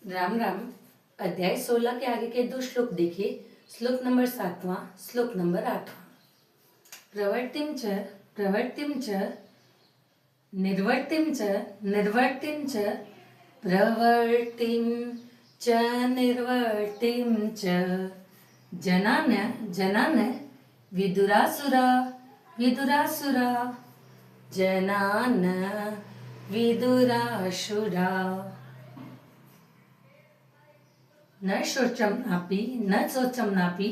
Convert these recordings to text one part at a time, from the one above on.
राम राम। अध्याय 16 के आगे के 2 श्लोक देखिए। श्लोक नंबर 7वां, श्लोक नंबर 8वां। प्रवृत्तिं च निर्वृत्तिं च निर्वृत्तिं च प्रवृत्तिं च निर्वृत्तिं च जनान विदुरासुरा विदुरासुरा जनान विदुरासुरा। न शोचम नापि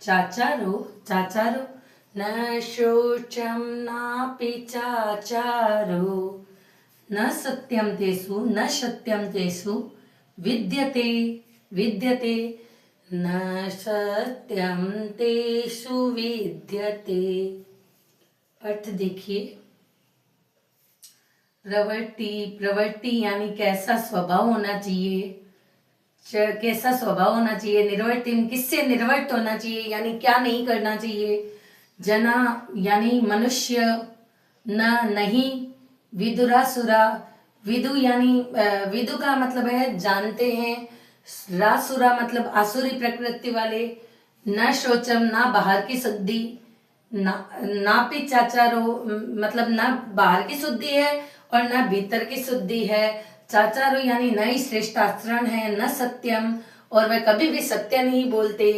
चाचारो चाचारो न शोचम नापि चाचारो न सत्यम तेषु विद्यते विद्यते न सत्यम तेषु विद्यते। अर्थ देखिए। प्रवृत्ति यानी कैसा स्वभाव होना चाहिए, कैसा स्वभाव होना चाहिए। निर्वर्तिम किससे निर्वर्त होना चाहिए, यानी क्या नहीं करना चाहिए। जना यानी मनुष्य, नहीं। विदुरासुरा, विदु यानी विदु का मतलब है जानते हैं। रासुरा मतलब आसुरी प्रकृति वाले। न शोचम ना बाहर की शुद्धि, नापि चाचारो मतलब ना बाहर की शुद्धि है और न भीतर की शुद्धि है। चाचारो यानी न ही श्रेष्ठ आचरण है, न सत्यम और वह कभी भी सत्य नहीं बोलते।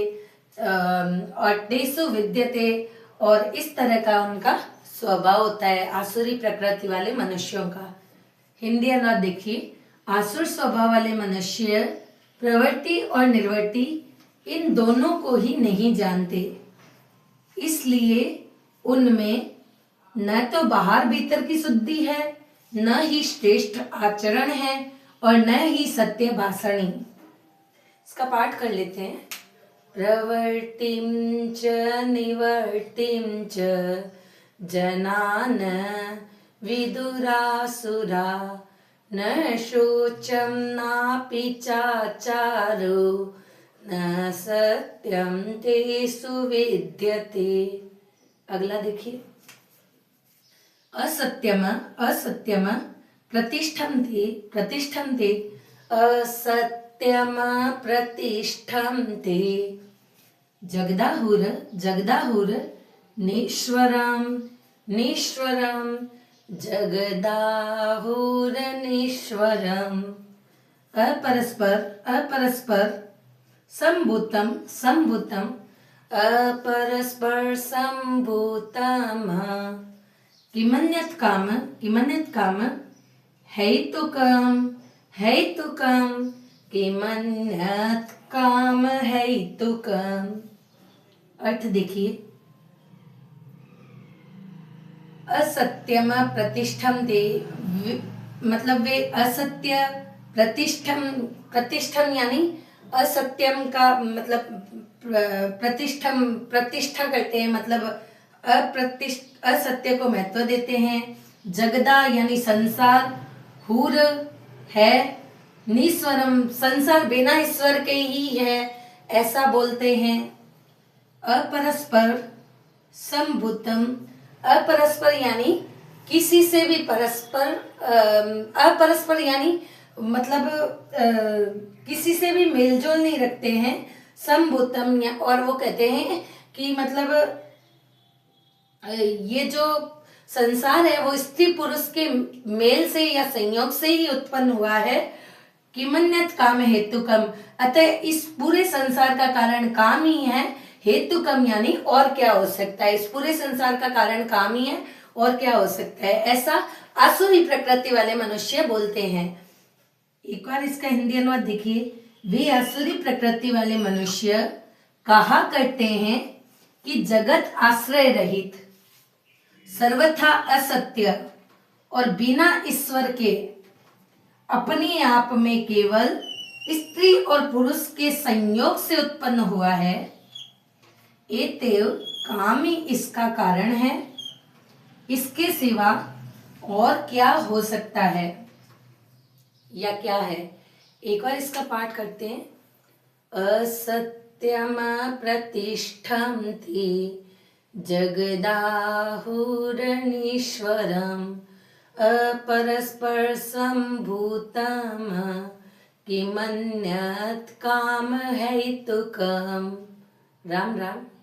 और तेसु विद्यते और इस तरह का उनका स्वभाव होता है आसुरी प्रकृति वाले मनुष्यों का। हिंदी अनुवाद देखिए। आसुर स्वभाव वाले मनुष्य प्रवृत्ति और निर्वृत्ति इन दोनों को ही नहीं जानते, इसलिए उनमें न तो बाहर भीतर की शुद्धि है, न ही श्रेष्ठ आचरण है और न ही सत्य भाषणी। इसका पाठ कर लेते हैं। प्रवृत्तिं च निवर्तिं च जनान विदुरासुरा न शोचम नापि चाचारो न सत्यम तेषु विद्यते। अगला देखिए। असत्यम प्रतिष्ठन्ते असत्यम प्रतिष्ठन्ते जगदाहुर नीश्वरम जगदाहुरनीश्वरम। अपरस्पर संभूतम अपरस्पर संभूतम। किमन्यत् काम हेतुकम किमन्यत् काम हेतुकम। अर्थ देखिए। असत्यम प्रतिष्ठन्ते मतलब वे असत्य प्रतिष्ठम यानी असत्यम का मतलब प्रतिष्ठा करते हैं, मतलब असत्य को महत्व देते हैं। जगदा यानी संसार, हुर है, नीश्वरम संसार बिना ईश्वर के ही है ऐसा बोलते हैं। अपरस्पर संभूतम अपरस्पर यानी किसी से भी परस्पर, अपरस्पर यानी मतलब किसी से भी मेलजोल नहीं रखते हैं। संभूतम और वो कहते हैं कि मतलब ये जो संसार है वो स्त्री पुरुष के मेल से या संयोग से ही उत्पन्न हुआ है। किमन्यत् काम हेतुकम अतः इस पूरे संसार का कारण काम ही है। हेतुकम यानी और क्या हो सकता है, इस पूरे संसार का कारण काम ही है और क्या हो सकता है, ऐसा आसुरी प्रकृति वाले मनुष्य बोलते हैं। एक बार इसका हिंदी अनुवाद देखिए। वे आसुरी प्रकृति वाले मनुष्य कहा करते हैं कि जगत आश्रय रहित, सर्वथा असत्य और बिना ईश्वर के अपने आप में केवल स्त्री और पुरुष के संयोग से उत्पन्न हुआ है। एतव काम ही इसका कारण है, इसके सिवा और क्या हो सकता है या क्या है। एक बार इसका पाठ करते हैं। असत्यम प्रतिष्ठन्ति जगदाहुरनीश्वरम अपरस्पर संभूतम कि मन्नत काम है तो कम। राम राम।